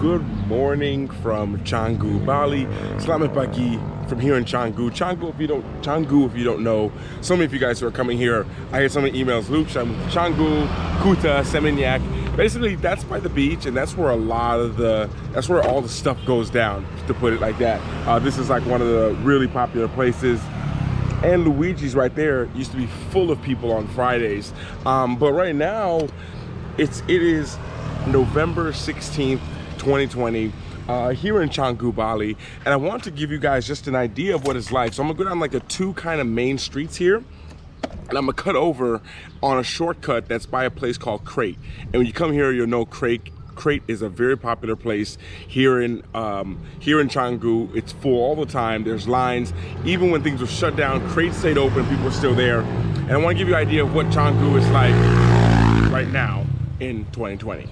Good morning from CANGUU, Bali. Selamat pagi from here in CANGUU. CANGUU, if you don't know, so many of you guys who are coming here, I get so many emails. Luke, CANGUU, Kuta, Seminyak. Basically, that's by the beach, and that's where that's where all the stuff goes down, to put it like that. This is like one of the really popular places. And Luigi's right there used to be full of people on Fridays. But right now, it is November 16th, 2020, here in CANGUU, Bali. And I want to give you guys just an idea of what it's like. So I'm gonna go down like the two kind of main streets here, and I'm gonna cut over on a shortcut that's by a place called Crate. And when you come here, you'll know Crate is a very popular place here in CANGUU. It's full all the time. There's lines. Even when things were shut down, Crate stayed open, people were still there. And I want to give you an idea of what CANGUU is like right now in 2020.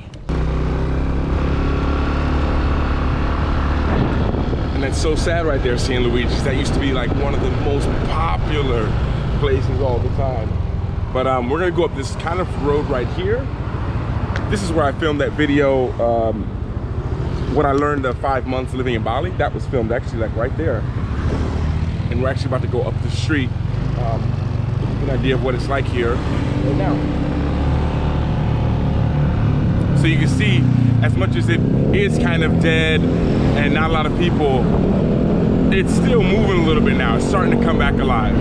And that's so sad right there, seeing Luigi's. That used to be like one of the most popular places all the time. But we're gonna go up this kind of road right here. This is where I filmed that video when I learned the 5 months living in Bali. That was filmed actually like right there. And we're actually about to go up the street. Give you an idea of what it's like here right now. So you can see, as much as it is kind of dead and not a lot of people, it's still moving a little bit now. It's starting to come back alive.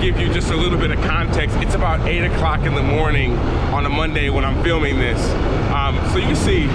Give you just a little bit of context, it's about 8 o'clock in the morning on a Monday when I'm filming this. So you can see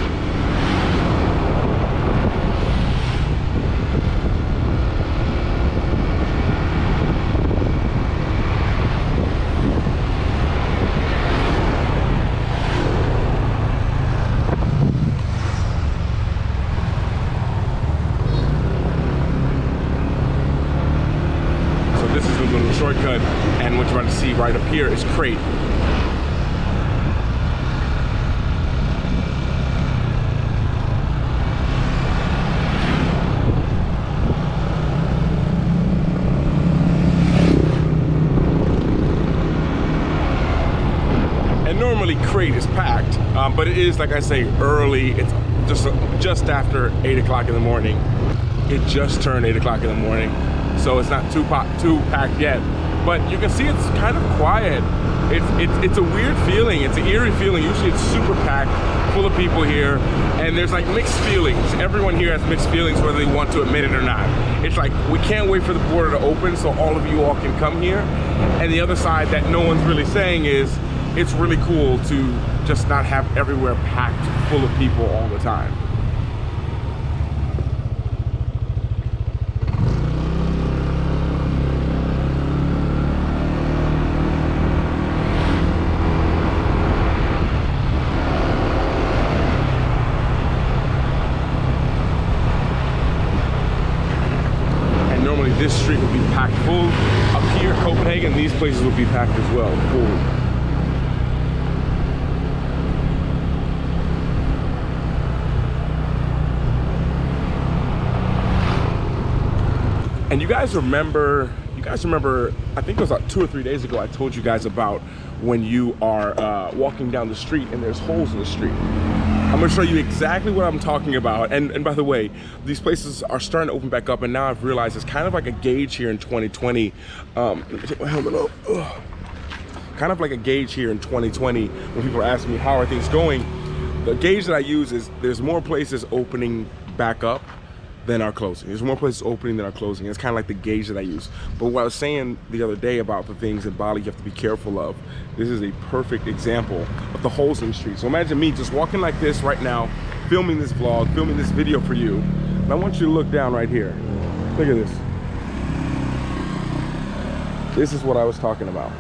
shortcut, and what you're about to see right up here is Crate. And normally Crate is packed, but it is, like I say, early. It's just after 8 o'clock in the morning. It just turned 8 o'clock in the morning. So it's not too packed yet, but you can see it's kind of quiet. It's a weird feeling. It's an eerie feeling. Usually it's super packed, full of people here, and there's like mixed feelings. Everyone here has mixed feelings, whether they want to admit it or not. It's like, we can't wait for the border to open so all of you all can come here. And the other side that no one's really saying is, it's really cool to just not have everywhere packed full of people all the time. This street will be packed full. Up here, Copenhagen, these places will be packed as well, full. And you guys remember, I think it was like 2 or 3 days ago, I told you guys about when you are walking down the street and there's holes in the street. I'm gonna show you exactly what I'm talking about. And by the way, these places are starting to open back up, and now I've realized it's kind of like a gauge here in 2020. Let me take my helmet off. Ugh. Kind of like a gauge here in 2020 when people are asking me how are things going. The gauge that I use is there's more places opening back up than are closing. There's more places opening than are closing. It's kind of like the gauge that I use. But what I was saying the other day about the things in Bali you have to be careful of, this is a perfect example of the holes in the street. So imagine me just walking like this right now, filming this vlog, filming this video for you. And I want you to look down right here. Look at this. This is what I was talking about.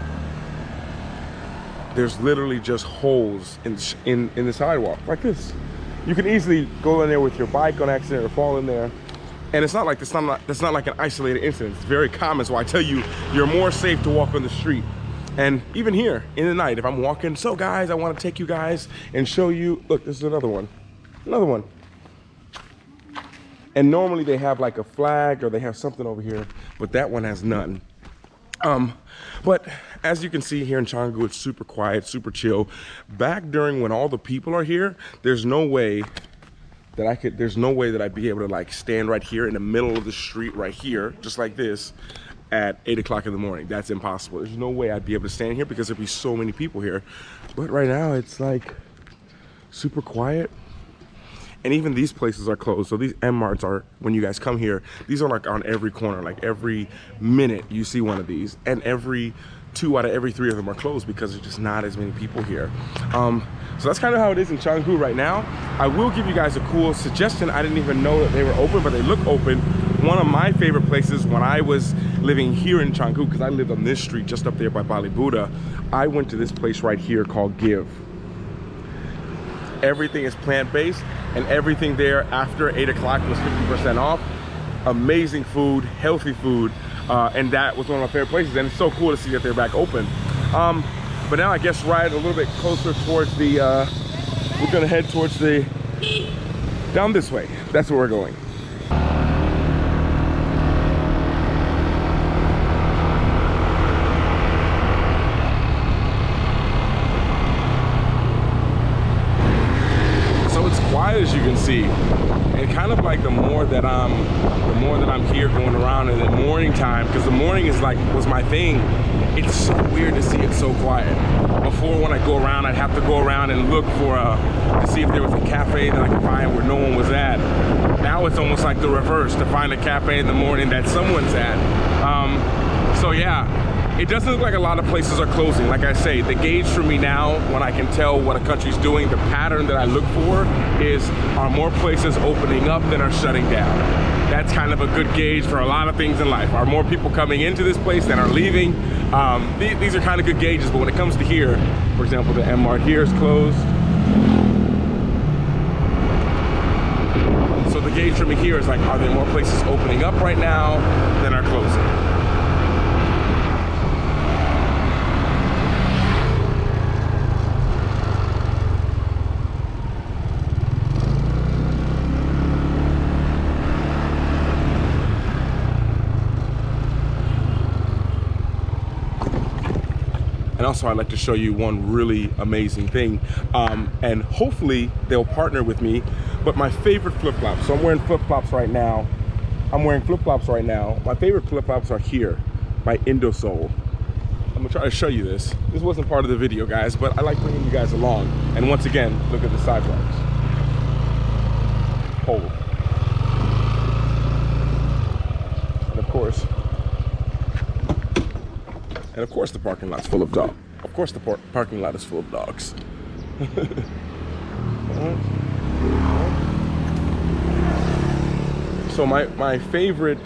There's literally just holes in the sidewalk, like this. You can easily go in there with your bike on accident or fall in there. And it's not like an isolated incident. It's very common. So I tell you, you're more safe to walk on the street. And even here in the night, if I'm walking, so guys, I want to take you guys and show you, look, this is another one. And normally they have like a flag or they have something over here, but that one has none. But as you can see here in CANGUU, it's super quiet, super chill. Back during when all the people are here, there's no way that I'd be able to like stand right here in the middle of the street right here, just like this, at 8 o'clock in the morning. That's impossible. There's no way I'd be able to stand here because there'd be so many people here. But right now it's like super quiet. And even these places are closed. So these M-Marts are, when you guys come here, these are like on every corner. Like every minute you see one of these, and every 2 out of every 3 of them are closed because there's just not as many people here. So that's kind of how it is in CANGUU right now. I will give you guys a cool suggestion. I didn't even know that they were open, but they look open. One of my favorite places when I was living here in CANGUU, because I lived on this street just up there by BALI, I went to this place right here called Give. Everything is plant-based, and everything there after 8 o'clock was 50% off. Amazing food, healthy food, and that was one of my favorite places, and it's so cool to see that they're back open. But now I guess right a little bit closer towards the, we're gonna head towards the, down this way. That's where we're going. As you can see, and kind of like the more that I'm here going around in the morning time, because the morning is like was my thing. It's so weird to see it so quiet. Before, when I go around, I'd have to go around and look for to see if there was a cafe that I could find where no one was at. Now it's almost like the reverse, to find a cafe in the morning that someone's at. So yeah. It doesn't look like a lot of places are closing. Like I say, the gauge for me now, when I can tell what a country's doing, the pattern that I look for is, are more places opening up than are shutting down? That's kind of a good gauge for a lot of things in life. Are more people coming into this place than are leaving? These are kind of good gauges, but when it comes to here, for example, the M-Mart here is closed. So the gauge for me here is like, are there more places opening up right now than are closing? And also I'd like to show you one really amazing thing. And hopefully they'll partner with me, but my favorite flip-flops. So I'm wearing flip-flops right now. My favorite flip-flops are here by Indosole. I'm gonna try to show you this. This wasn't part of the video, guys, but I like bringing you guys along. And once again, look at the sidewalks. Hold. And of course the parking lot's full of dogs. Of course the parking lot is full of dogs. So my favorite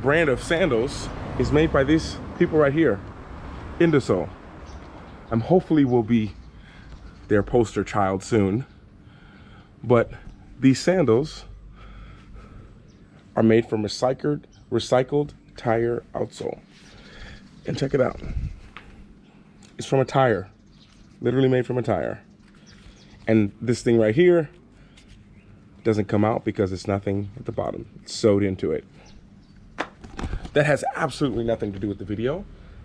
brand of sandals is made by these people right here, Indosole. I'm hopefully will be their poster child soon. But these sandals are made from recycled tire outsole. And check it out. It's from a tire, literally made from a tire. And this thing right here doesn't come out because it's nothing at the bottom. It's sewed into it. That has absolutely nothing to do with the video.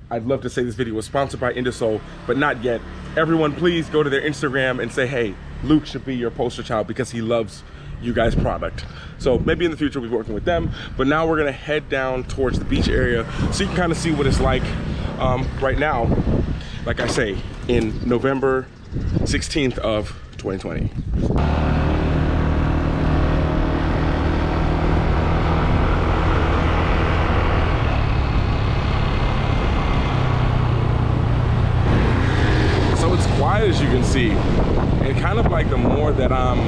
I'd love to say this video was sponsored by Indosole, but not yet. Everyone, please go to their Instagram and say, hey, Luke should be your poster child because he loves you guys' product. So maybe in the future we'll be working with them, but now we're gonna head down towards the beach area so you can kind of see what it's like right now, like I say, in November 16th of 2020. So it's quiet, as you can see. And kind of like the more that I'm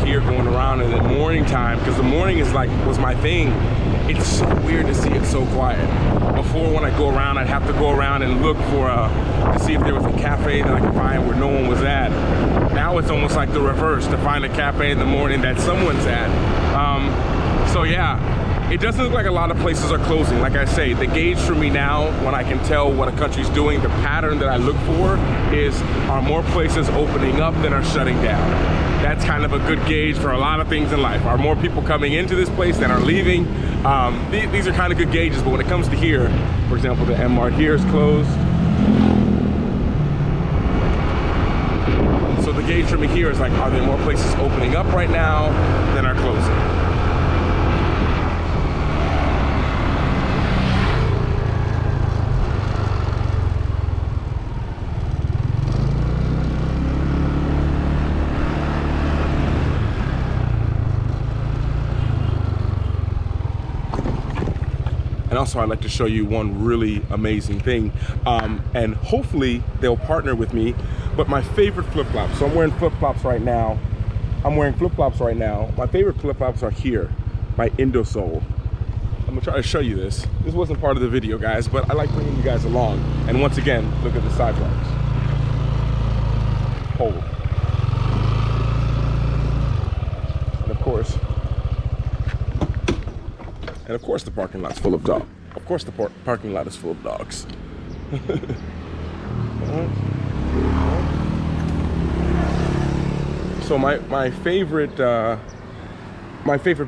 here going around in the morning time, because the morning is like was my thing. It's so weird to see it so quiet. Before, when I go around, I'd have to go around and look for to see if there was a cafe that I could find where no one was at. Now it's almost like the reverse, to find a cafe in the morning that someone's at. So yeah, it doesn't look like a lot of places are closing. Like I say, the gauge for me now, when I can tell what a country's doing, the pattern that I look for is, are more places opening up than are shutting down? That's kind of a good gauge for a lot of things in life. Are more people coming into this place than are leaving? These are kind of good gauges, but when it comes to here, for example, the M Mart here is closed. So the gauge for me here is like, are there more places opening up right now than are closing? And also, I'd like to show you one really amazing thing, and hopefully they'll partner with me. But my favorite flip-flops, so I'm wearing flip-flops right now. My favorite flip-flops are here by Indosole. I'm gonna try to show you this. This wasn't part of the video, guys, but I like bringing you guys along. And once again, look at the sidewalks. Hold. And of course the parking lot's full of dogs. Of course the parking lot is full of dogs. So my favorite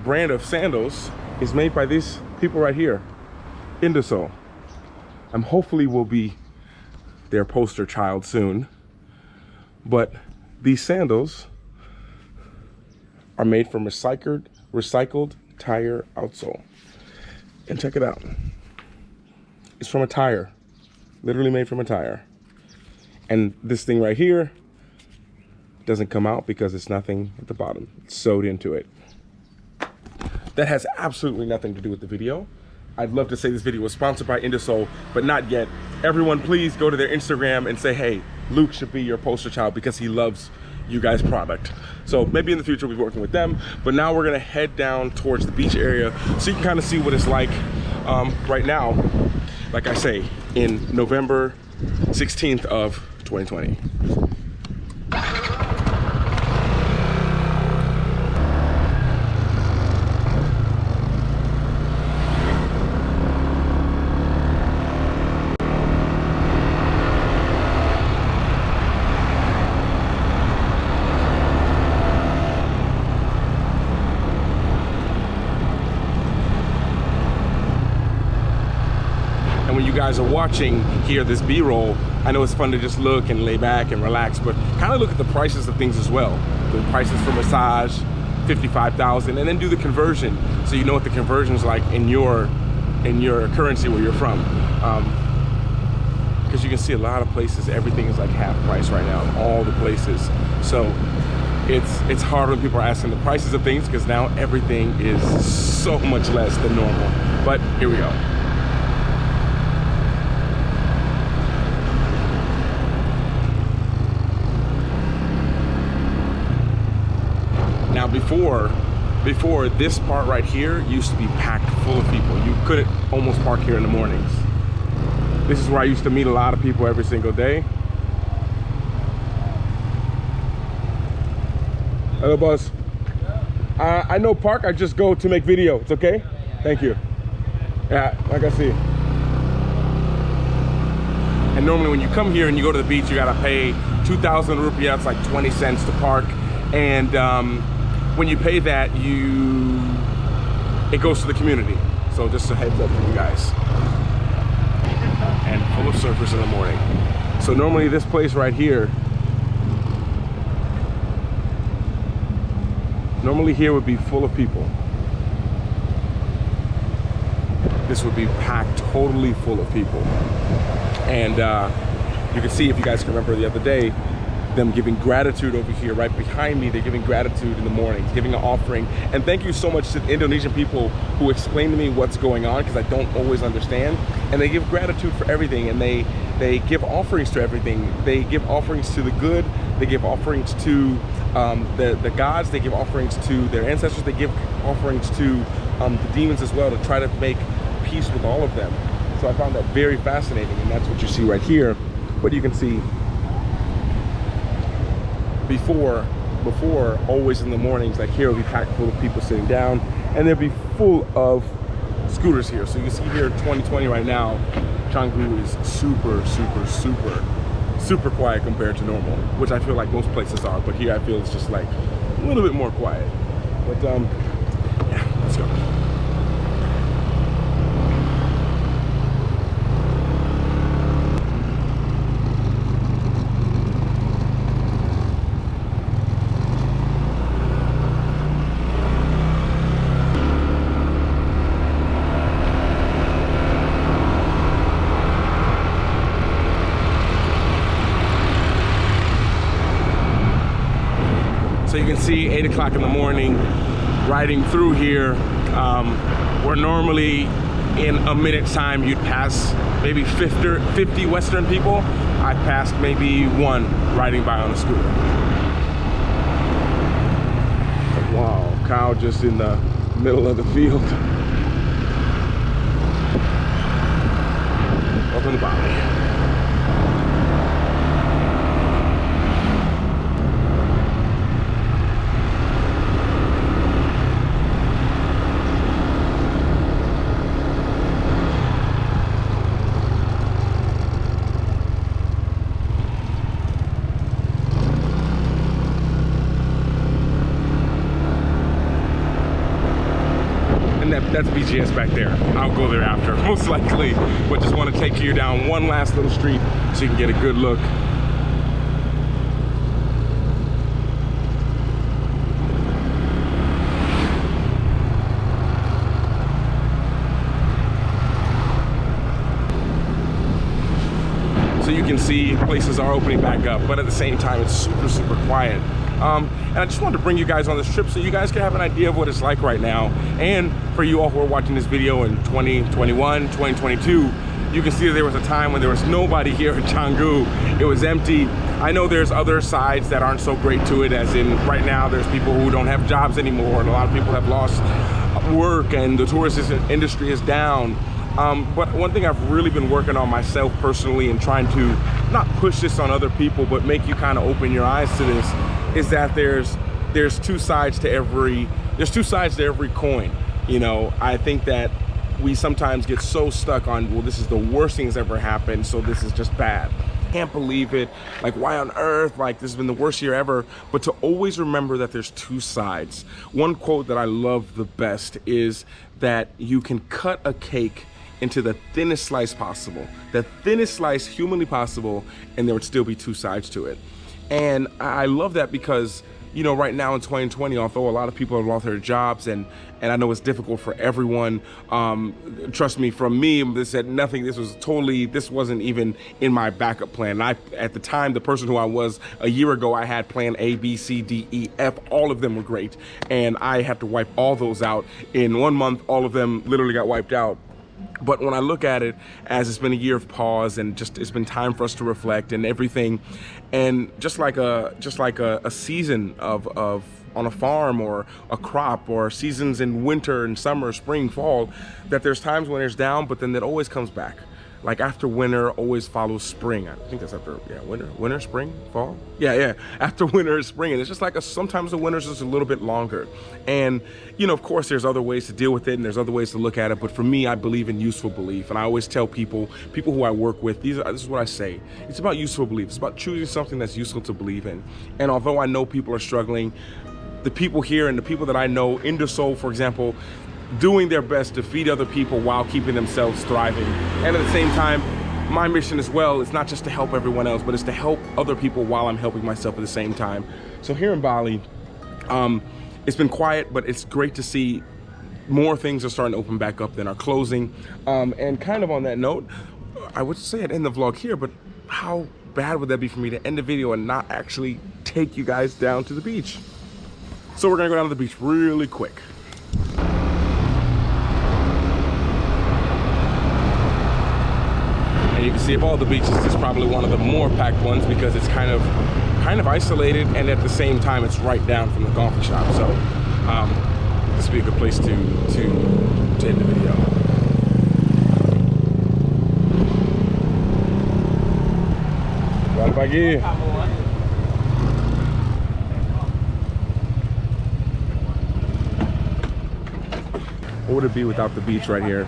brand of sandals is made by these people right here, Indosole. I'm hopefully will be their poster child soon. But these sandals are made from recycled tire outsole. And check it out. It's from a tire, literally made from a tire. And this thing right here doesn't come out because it's nothing at the bottom. It's sewed into it. That has absolutely nothing to do with the video. I'd love to say this video was sponsored by Indosole, but not yet. Everyone, please go to their Instagram and say, hey, Luke should be your poster child because he loves you guys' product. So maybe in the future we'll be working with them, but now we're gonna head down towards the beach area so you can kind of see what it's like right now, like I say, in November 16th of 2020. When you guys are watching here this B-roll, I know it's fun to just look and lay back and relax, but kind of look at the prices of things as well. The prices for massage, $55,000, and then do the conversion so you know what the conversion is like in your currency where you're from. Because you can see a lot of places, everything is like half price right now, all the places. So it's hard when people are asking the prices of things because now everything is so much less than normal. But here we go. Now before this part right here used to be packed full of people. You couldn't almost park here in the mornings. This is where I used to meet a lot of people every single day. Hello, boss. I know park, I just go to make video. It's okay? Thank you. Yeah, like I see. And normally when you come here and you go to the beach, you gotta pay 2,000 rupiah, it's like 20 cents to park. And when you pay that, it goes to the community. So just a heads up for you guys. And full of surfers in the morning. So normally this place right here, normally here would be full of people. This would be packed totally full of people. And you can see, if you guys can remember the other day, them giving gratitude over here right behind me. They're giving gratitude in the mornings, giving an offering. And thank you so much to the Indonesian people who explain to me what's going on, because I don't always understand. And they give gratitude for everything, and they give offerings to everything. They give offerings to the good, they give offerings to the gods, they give offerings to their ancestors, they give offerings to the demons as well, to try to make peace with all of them. So I found that very fascinating, and that's what you see right here. But you can see before, before, always in the mornings, like here will be packed full of people sitting down, and there'll be full of scooters here. So you can see here 2020 right now, CANGUU is super quiet compared to normal, which I feel like most places are, but here I feel it's just like a little bit more quiet. But yeah, let's go. So you can see 8 o'clock in the morning, riding through here, where normally in a minute time you'd pass maybe 50 Western people. I passed maybe one riding by on a scooter. Wow, cow just in the middle of the field. Welcome to Bali. That's BGS back there. I'll go there after, most likely. But just want to take you down one last little street so you can get a good look. So you can see places are opening back up, but at the same time, it's super quiet. And I just wanted to bring you guys on this trip so you guys can have an idea of what it's like right now. And for you all who are watching this video in 2021, 2022, you can see that there was a time when there was nobody here in CANGUU. It was empty. I know there's other sides that aren't so great to it, as in right now there's people who don't have jobs anymore, and a lot of people have lost work, and the tourist industry is down. But one thing I've really been working on myself personally, and trying to not push this on other people, but make you kind of open your eyes to this, is that there's two sides to every coin. You know, I think that we sometimes get so stuck on, well, this is the worst thing that's ever happened, so this is just bad. Can't believe it, like why on earth, like this has been the worst year ever. But to always remember that there's two sides. One quote that I love the best is that you can cut a cake into the thinnest slice possible, the thinnest slice humanly possible, and there would still be two sides to it. And I love that because, you know, right now in 2020, although a lot of people have lost their jobs, and I know it's difficult for everyone, trust me, from me, this wasn't even in my backup plan. At the time, the person who I was a year ago, I had plan A, B, C, D, E, F, all of them were great. And I had to wipe all those out. In 1 month, all of them literally got wiped out. But when I look at it as it's been a year of pause, and just it's been time for us to reflect and everything, and just like a season of on a farm, or a crop, or seasons in winter and summer, spring, fall, that there's times when it's down, but then it always comes back. Like after winter always follows spring. I think that's after, yeah, winter, spring, fall. Yeah. After winter is spring. And it's just like sometimes the winter's just a little bit longer. And, you know, of course there's other ways to deal with it, and there's other ways to look at it. But for me, I believe in useful belief. And I always tell people who I work with, this is what I say. It's about useful belief. It's about choosing something that's useful to believe in. And although I know people are struggling, the people here and the people that I know, Indosol, for example, doing their best to feed other people while keeping themselves thriving. And at the same time, my mission as well is not just to help everyone else, but it's to help other people while I'm helping myself at the same time. So here in Bali, it's been quiet, but it's great to see more things are starting to open back up than are closing. And kind of on that note, I would say I'd end the vlog here, but how bad would that be for me to end the video and not actually take you guys down to the beach? So we're gonna go down to the beach really quick. And you can see of all the beaches, this is probably one of the more packed ones because it's kind of isolated, and at the same time, it's right down from the coffee shop. So this would be a good place to end the video. Selamat pagi. What would it be without the beach right here?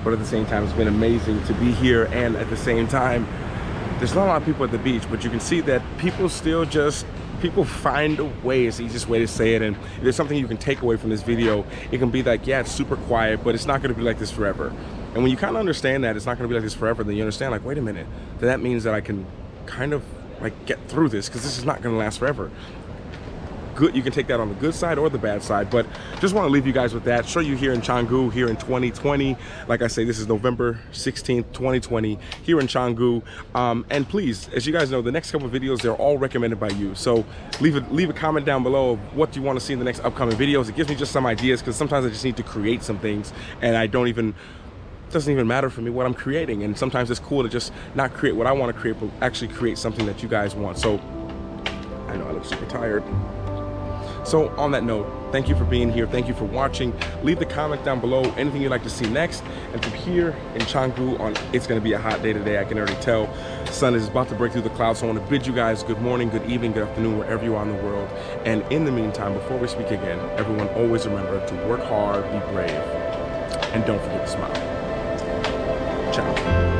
But at the same time, it's been amazing to be here, and at the same time, there's not a lot of people at the beach, but you can see that people still people find a way. It's the easiest way to say it. And if there's something you can take away from this video, it can be like, yeah, it's super quiet, but it's not going to be like this forever. And when you kind of understand that it's not going to be like this forever, then you understand, like, wait a minute, that means that I can kind of like get through this, because this is not going to last forever. Good, you can take that on the good side or the bad side, but just want to leave you guys with that. Show you here in CANGUU, here in 2020. Like I say, this is November 16th, 2020, here in CANGUU. And please, as you guys know, the next couple of videos, they're all recommended by you. So leave a comment down below of what you want to see in the next upcoming videos. It gives me just some ideas, because sometimes I just need to create some things, and it doesn't even matter for me what I'm creating. And sometimes it's cool to just not create what I want to create, but actually create something that you guys want. So I know I look super tired. So on that note, thank you for being here. Thank you for watching. Leave the comment down below, anything you'd like to see next. And from here in CANGUU, it's gonna be a hot day today. I can already tell. The sun is about to break through the clouds. So I want to bid you guys good morning, good evening, good afternoon, wherever you are in the world. And in the meantime, before we speak again, everyone always remember to work hard, be brave, and don't forget to smile. Ciao.